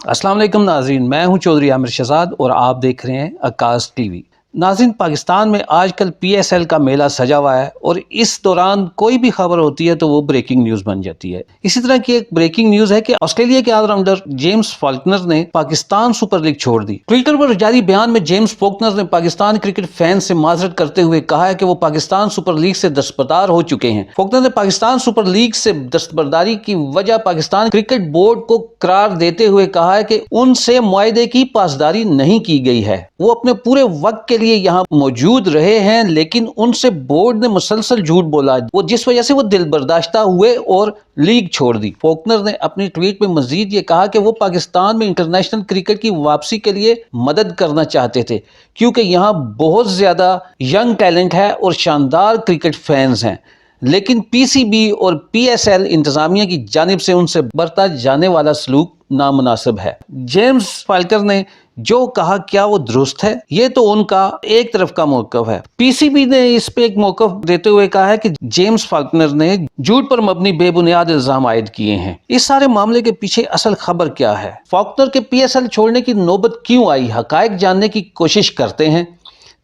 السلام علیکم ناظرین، میں ہوں چودھری عامر شہزاد اور آپ دیکھ رہے ہیں عکاس ٹی وی۔ ناظرین، پاکستان میں آج کل پی ایس ایل کا میلہ سجا ہوا ہے اور اس دوران کوئی بھی خبر ہوتی ہے تو وہ بریکنگ نیوز بن جاتی ہے۔ اسی طرح کی ایک بریکنگ نیوز ہے کہ آسٹریلیا کے آل راؤنڈر جیمز فالکنر نے پاکستان سپر لیگ چھوڑ دی۔ ٹویٹر پر جاری بیان میں جیمز فالکنر نے پاکستان کرکٹ فین سے معذرت کرتے ہوئے کہا ہے کہ وہ پاکستان سپر لیگ سے دستبردار ہو چکے ہیں۔ فالکنر نے پاکستان سپر لیگ سے دستبرداری کی وجہ پاکستان کرکٹ بورڈ کو قرار دیتے ہوئے کہا ہے کہ ان سے معاہدے کی پاسداری نہیں کی گئی ہے۔ وہ اپنے پورے وقت کے لیے یہاں موجود رہے ہیں لیکن ان سے بورڈ نے مسلسل جھوٹ بولا، جس وجہ سے وہ دل برداشتہ ہوئے اور لیگ چھوڑ دی۔ فالکنر نے اپنی ٹویٹ میں مزید یہ کہا کہ وہ پاکستان میں انٹرنیشنل کرکٹ کی واپسی کے لیے مدد کرنا چاہتے تھے کیونکہ یہاں بہت زیادہ ینگ ٹیلنٹ ہے اور شاندار کرکٹ فینز ہیں، لیکن پی سی بی اور پی ایس ایل انتظامیہ کی جانب سے ان سے برتا جانے والا سلوک نامناسب ہے۔ جیمز فالکنر نے جو کہا کیا وہ درست ہے؟ یہ تو ان کا ایک طرف کا موقف ہے۔ پی سی بی نے اس پہ ایک موقف دیتے ہوئے کہا ہے کہ جیمز فالکنر نے جھوٹ پر مبنی بے بنیاد الزام عائد کیے ہیں۔ اس سارے معاملے کے پیچھے اصل خبر کیا ہے؟ فالکنر کے پی ایس ایل چھوڑنے کی نوبت کیوں آئی؟ حقائق جاننے کی کوشش کرتے ہیں۔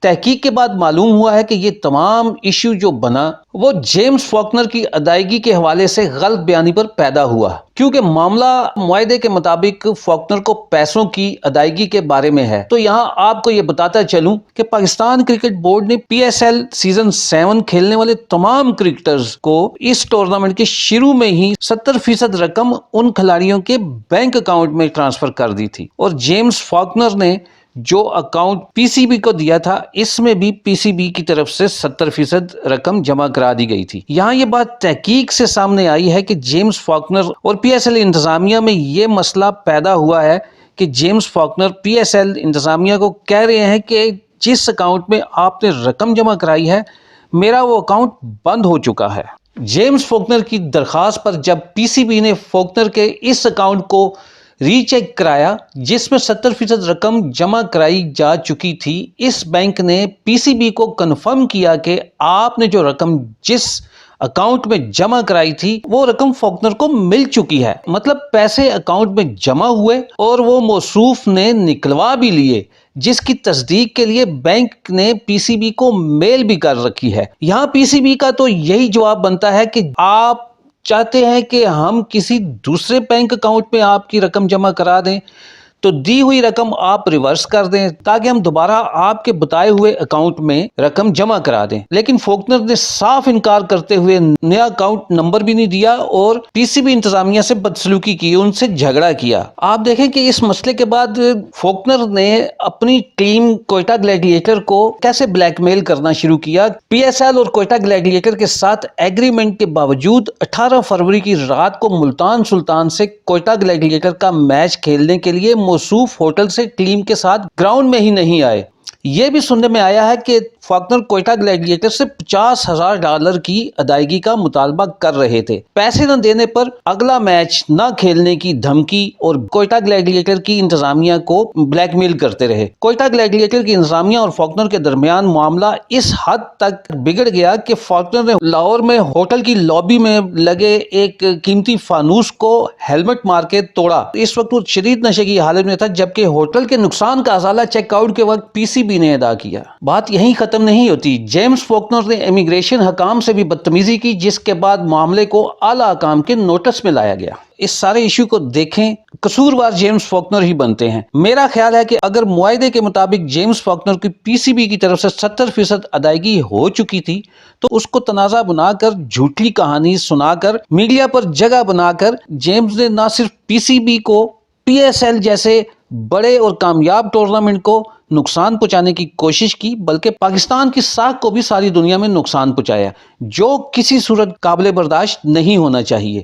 تحقیق کے بعد معلوم ہوا ہے کہ یہ تمام ایشو جو بنا وہ جیمز فالکنر کی ادائیگی کے حوالے سے غلط بیانی پر پیدا ہوا، کیونکہ معاملہ معاہدے کے مطابق فالکنر کو پیسوں کی ادائیگی کے بارے میں ہے۔ تو یہاں آپ کو یہ بتاتا چلوں کہ پاکستان کرکٹ بورڈ نے پی ایس ایل سیزن 7 کھیلنے والے تمام کرکٹرز کو اس ٹورنامنٹ کے شروع میں ہی 70% رقم ان کھلاڑیوں کے بینک اکاؤنٹ میں ٹرانسفر کر دی تھی، اور جیمز فالکنر نے جو اکاؤنٹ پی سی بی کو دیا تھا اس میں بھی پی سی بی کی طرف سے 70% رقم جمع کرا دی گئی تھی۔ یہاں یہ بات تحقیق سے سامنے آئی ہے کہ جیمز فالکنر اور پی ایس ایل انتظامیہ میں یہ مسئلہ پیدا ہوا ہے کہ James Falconer P S L انتظامیہ کو کہہ رہے ہیں کہ جس اکاؤنٹ میں آپ نے رقم جمع کرائی ہے میرا وہ اکاؤنٹ بند ہو چکا ہے۔ جیمز فالکنر کی درخواست پر جب پی سی بی نے فالکنر کے اس اکاؤنٹ کو ری چیک کرایا جس میں 70% رقم جمع کرائی جا چکی تھی، اس بینک نے پی سی بی کو کنفرم کیا کہ آپ نے جو رقم جس اکاؤنٹ میں جمع کرائی تھی وہ رقم فالکنر کو مل چکی ہے۔ مطلب پیسے اکاؤنٹ میں جمع ہوئے اور وہ موصوف نے نکلوا بھی لیے، جس کی تصدیق کے لیے بینک نے پی سی بی کو میل بھی کر رکھی ہے۔ یہاں پی سی بی کا تو یہی جواب بنتا ہے کہ آپ چاہتے ہیں کہ ہم کسی دوسرے بینک اکاؤنٹ میں آپ کی رقم جمع کرا دیں تو دی ہوئی رقم آپ ریورس کر دیں تاکہ ہم دوبارہ آپ کے بتائے ہوئے اکاؤنٹ میں رقم جمع کرا دیں۔ لیکن فالکنر نے صاف انکار کرتے ہوئے نیا اکاؤنٹ نمبر بھی نہیں دیا اور پی سی بی انتظامیہ سے بدسلوکی کی، ان سے جھگڑا کیا۔ آپ دیکھیں کہ اس مسئلے کے بعد فالکنر نے اپنی ٹیم کوئٹہ گلیڈیٹر کو کیسے بلیک میل کرنا شروع کیا۔ پی ایس ایل اور کوئٹہ گلیڈیٹر کے ساتھ ایگریمنٹ کے باوجود 18 فروری کی رات کو ملتان سلطان سے کوئٹہ گلیڈیٹر کا میچ کھیلنے کے لیے موصوف ہوٹل سے ٹیم کے ساتھ گراؤنڈ میں ہی نہیں آئے۔ یہ بھی سننے میں آیا ہے کہ فالکنر کوئٹہ گلیڈیٹر سے $50,000 کی ادائیگی کا مطالبہ کر رہے تھے۔ پیسے نہ دینے پر اگلا میچ نہ کھیلنے کی دھمکی اور کوئٹہ گلیڈیٹر کی انتظامیہ کو بلیک میل کرتے رہے۔ کوئٹہ گلیڈیٹر کی انتظامیہ اور فالکنر کے درمیان معاملہ اس حد تک بگڑ گیا کہ فالکنر نے لاہور میں ہوٹل کی لابی میں لگے ایک قیمتی فانوس کو ہیلمٹ مار کے توڑا۔ اس وقت وہ شدید نشے کی حالت میں تھا، جبکہ ہوٹل کے نقصان کا ازالہ چیک آؤٹ کے وقت پی سی بی نے ادا کیا۔ بات یہیں ختم نہیں ہوتی، جیمز فالکنر نے امیگریشن حکام سے بھی بدتمیزی کی، جس کے بعد معاملے کو اعلیٰ حکام کے نوٹس میں لایا گیا۔ اس سارے ایشو کو دیکھیں، قصوروار جیمز فالکنر ہی بنتے ہیں۔ میرا خیال ہے کہ اگر معاہدے کے مطابق جیمز فالکنر کی پی سی بی کی طرف سے 70% ادائیگی ہو چکی تھی تو اس کو تنازع بنا کر جھوٹی کہانی سنا کر میڈیا پر جگہ بنا کر جیمز نے نہ صرف پی سی بی کو پی ایس ایل جیسے بڑے اور کامیاب ٹورنامنٹ کو نقصان پہنچانے کی کوشش کی بلکہ پاکستان کی ساکھ کو بھی ساری دنیا میں نقصان پہنچایا، جو کسی صورت قابل برداشت نہیں ہونا چاہیے۔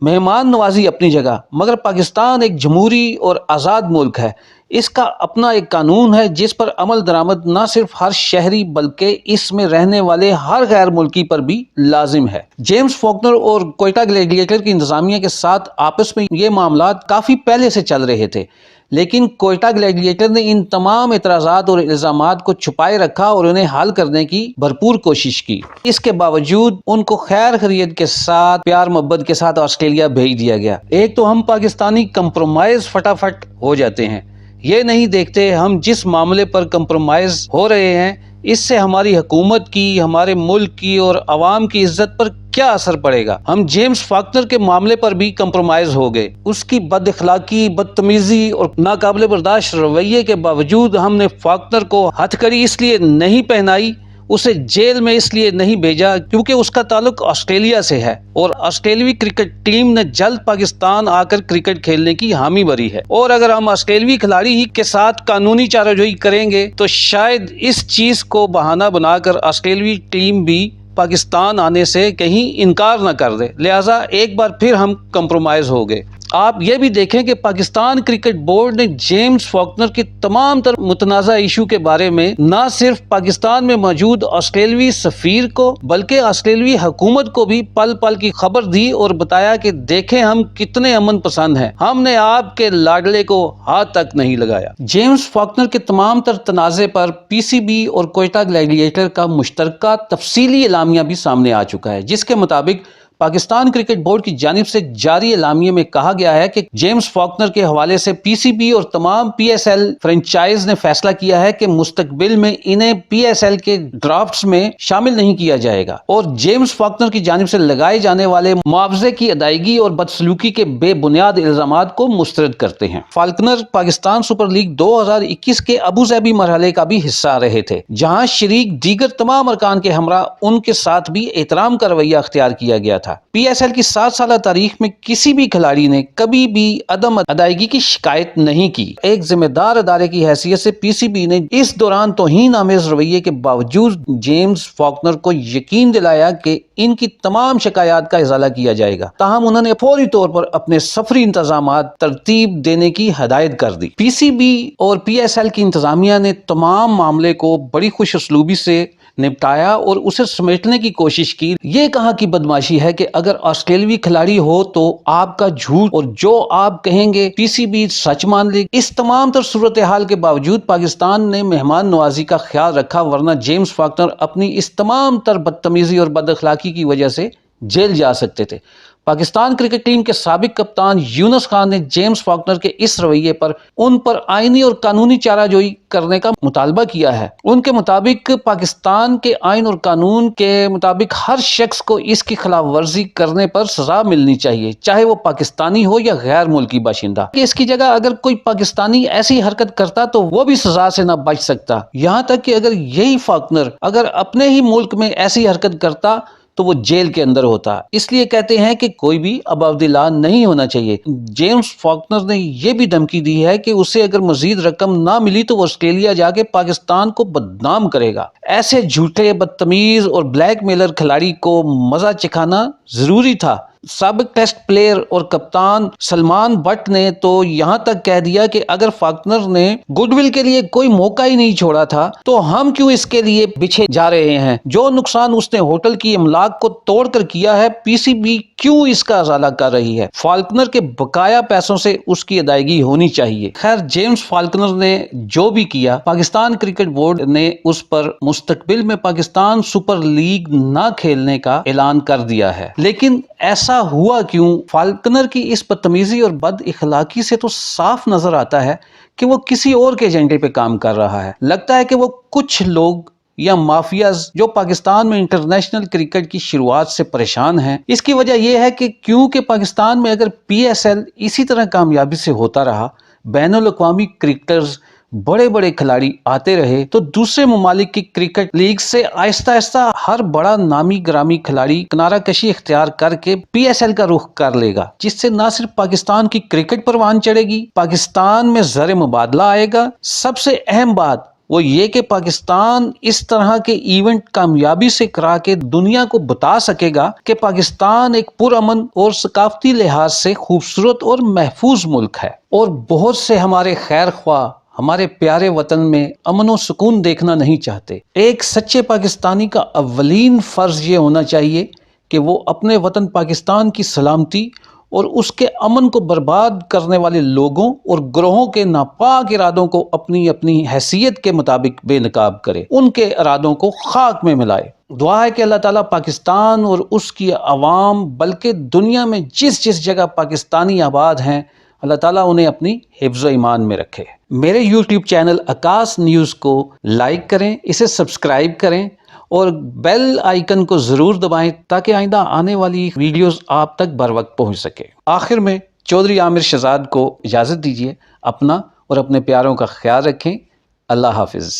مہمان نوازی اپنی جگہ، مگر پاکستان ایک جمہوری اور آزاد ملک ہے، اس کا اپنا ایک قانون ہے جس پر عمل درآمد نہ صرف ہر شہری بلکہ اس میں رہنے والے ہر غیر ملکی پر بھی لازم ہے۔ جیمز فاکنر اور کوئٹہ گلیڈیٹر کی انتظامیہ کے ساتھ آپس میں یہ معاملات کافی پہلے سے چل رہے تھے، لیکن کوئٹہ گلیڈیٹر نے ان تمام اعتراضات اور الزامات کو چھپائے رکھا اور انہیں حل کرنے کی بھرپور کوشش کی۔ اس کے باوجود ان کو خیر خیریت کے ساتھ، پیار محبت کے ساتھ آسٹریلیا بھیج دیا گیا۔ ایک تو ہم پاکستانی کمپرومائز فٹافٹ ہو جاتے ہیں، یہ نہیں دیکھتے ہم جس معاملے پر کمپرومائز ہو رہے ہیں اس سے ہماری حکومت کی، ہمارے ملک کی اور عوام کی عزت پر کیا اثر پڑے گا۔ ہم جیمز فاکنر کے معاملے پر بھی کمپرومائز ہو گئے۔ اس کی بد اخلاقی، بدتمیزی اور ناقابل برداشت رویے کے باوجود ہم نے فاکنر کو ہتھ کڑی اس لیے نہیں پہنائی، اسے جیل میں اس لیے نہیں بھیجا کیونکہ اس کا تعلق آسٹریلیا سے ہے اور آسٹریلوی کرکٹ ٹیم نے جلد پاکستان آ کر کرکٹ کھیلنے کی حامی بھری ہے، اور اگر ہم آسٹریلوی کھلاڑی ہی کے ساتھ قانونی چارہ جوئی کریں گے تو شاید اس چیز کو بہانہ بنا کر آسٹریلوی ٹیم بھی پاکستان آنے سے کہیں انکار نہ کر دے، لہٰذا ایک بار پھر ہم کمپرومائز ہو گئے۔ آپ یہ بھی دیکھیں کہ پاکستان کرکٹ بورڈ نے جیمز فاکنر کے تمام تر متنازع ایشو کے بارے میں نہ صرف پاکستان میں موجود آسٹریلوی سفیر کو بلکہ آسٹریلوی حکومت کو بھی پل پل کی خبر دی اور بتایا کہ دیکھیں ہم کتنے امن پسند ہیں، ہم نے آپ کے لاڈلے کو ہاتھ تک نہیں لگایا۔ جیمز فاکنر کے تمام تر تنازع پر پی سی بی اور کوئٹہ گلیڈیٹر کا مشترکہ تفصیلی اعلامیہ بھی سامنے آ چکا ہے، جس کے مطابق پاکستان کرکٹ بورڈ کی جانب سے جاری اعلامیے میں کہا گیا ہے کہ جیمز فاکنر کے حوالے سے پی سی بی اور تمام پی ایس ایل فرنچائز نے فیصلہ کیا ہے کہ مستقبل میں انہیں پی ایس ایل کے ڈرافٹس میں شامل نہیں کیا جائے گا اور جیمز فاکنر کی جانب سے لگائے جانے والے معاوضے کی ادائیگی اور بدسلوکی کے بے بنیاد الزامات کو مسترد کرتے ہیں۔ فالکنر پاکستان سپر لیگ 2021 کے ابوظہبی مرحلے کا بھی حصہ رہے تھے، جہاں شریک دیگر تمام ارکان کے ہمراہ ان کے ساتھ بھی احترام کا رویہ اختیار کیا گیا تھا۔ پی ایس ایل کی 7 سالہ تاریخ میں کسی بھی کھلاڑی نے کبھی بھی عدم ادائیگی کی شکایت نہیں کی۔ ایک ذمہ دار ادارے کی حیثیت سے پی سی بی نے اس دوران توہین آمیز رویے کے باوجود جیمز فاکنر کو یقین دلایا کہ ان کی تمام شکایات کا ازالہ کیا جائے گا، تاہم انہوں نے فوری طور پر اپنے سفری انتظامات ترتیب دینے کی ہدایت کر دی۔ پی سی بی اور پی ایس ایل کی انتظامیہ نے تمام معاملے کو بڑی خوش اسلوبی سے نپٹایا اور اسے سمیٹنے کی کوشش کی۔ یہ کہاں کی بدمعاشی ہے کہ اگر آسٹریلوی کھلاڑی ہو تو آپ کا جھوٹ اور جو آپ کہیں گے پی سی بی سچ مان لے۔ اس تمام تر صورتحال کے باوجود پاکستان نے مہمان نوازی کا خیال رکھا، ورنہ جیمز فاکنر اپنی اس تمام تر بدتمیزی اور بد اخلاقی کی وجہ سے جیل جا سکتے تھے۔ پاکستان کرکٹ ٹیم کے سابق کپتان یونس خان نے جیمز فاکنر کے اس رویے پر ان پر آئینی اور قانونی چارہ جوئی کرنے کا مطالبہ کیا ہے۔ ان کے مطابق پاکستان کے آئین اور قانون کے مطابق ہر شخص کو اس کی خلاف ورزی کرنے پر سزا ملنی چاہیے، چاہے وہ پاکستانی ہو یا غیر ملکی باشندہ۔ کہ اس کی جگہ اگر کوئی پاکستانی ایسی حرکت کرتا تو وہ بھی سزا سے نہ بچ سکتا، یہاں تک کہ اگر یہی فاکنر اگر اپنے ہی ملک میں ایسی حرکت کرتا تو وہ جیل کے اندر ہوتا۔ اس لیے کہتے ہیں کہ کوئی بھی اباؤٹ دی لا نہیں ہونا چاہیے۔ جیمز فاکنر نے یہ بھی دھمکی دی ہے کہ اسے اگر مزید رقم نہ ملی تو وہ آسٹریلیا جا کے پاکستان کو بدنام کرے گا۔ ایسے جھوٹے، بدتمیز اور بلیک میلر کھلاڑی کو مزہ چکھانا ضروری تھا۔ سابق ٹیسٹ پلیئر اور کپتان سلمان بٹ نے تو یہاں تک کہہ دیا کہ اگر فاکنر نے گڈ ول کے لیے کوئی موقع ہی نہیں چھوڑا تھا تو ہم کیوں اس کے لیے پیچھے جا رہے ہیں؟ جو نقصان اس نے ہوٹل کی املاک کو توڑ کر کیا ہے، پی سی بی کیوں اس کا ازالہ کر رہی ہے؟ فالکنر کے بقایا پیسوں سے اس کی ادائیگی ہونی چاہیے۔ خیر، جیمز فالکنر نے جو بھی کیا، پاکستان کرکٹ بورڈ نے اس پر مستقبل میں پاکستان سپر لیگ نہ کھیلنے کا اعلان کر دیا ہے۔ لیکن ایسا ہوا کیوں؟ فالکنر کی اس بدتمیزی اور بد اخلاقی سے تو صاف نظر آتا ہے کہ وہ کسی اور کے ایجنڈے پہ کام کر رہا ہے۔ لگتا ہے کہ وہ کچھ لوگ یا مافیاز جو پاکستان میں انٹرنیشنل کرکٹ کی شروعات سے پریشان ہیں۔ اس کی وجہ یہ ہے کہ کیونکہ پاکستان میں اگر پی ایس ایل اسی طرح کامیابی سے ہوتا رہا، بین الاقوامی کرکٹرز، بڑے بڑے کھلاڑی آتے رہے، تو دوسرے ممالک کی کرکٹ لیگ سے آہستہ آہستہ ہر بڑا نامی گرامی کھلاڑی کنارہ کشی اختیار کر کے پی ایس ایل کا رخ کر لے گا، جس سے نہ صرف پاکستان کی کرکٹ پروان چڑھے گی، پاکستان میں زر مبادلہ آئے گا، سب سے اہم بات وہ یہ کہ پاکستان اس طرح کے ایونٹ کامیابی سے کرا کے دنیا کو بتا سکے گا کہ پاکستان ایک پرامن اور ثقافتی لحاظ سے خوبصورت اور محفوظ ملک ہے، اور بہت سے ہمارے خیر خواہ ہمارے پیارے وطن میں امن و سکون دیکھنا نہیں چاہتے۔ ایک سچے پاکستانی کا اولین فرض یہ ہونا چاہیے کہ وہ اپنے وطن پاکستان کی سلامتی اور اس کے امن کو برباد کرنے والے لوگوں اور گروہوں کے ناپاک ارادوں کو اپنی اپنی حیثیت کے مطابق بے نقاب کرے، ان کے ارادوں کو خاک میں ملائے۔ دعا ہے کہ اللہ تعالیٰ پاکستان اور اس کی عوام بلکہ دنیا میں جس جس جگہ پاکستانی آباد ہیں، اللہ تعالیٰ انہیں اپنی حفظ و ایمان میں رکھے۔ میرے یوٹیوب چینل آکاش نیوز کو لائک کریں، اسے سبسکرائب کریں اور بیل آئیکن کو ضرور دبائیں تاکہ آئندہ آنے والی ویڈیوز آپ تک بر وقت پہنچ سکے۔ آخر میں چودھری عامر شہزاد کو اجازت دیجیے، اپنا اور اپنے پیاروں کا خیال رکھیں۔ اللہ حافظ۔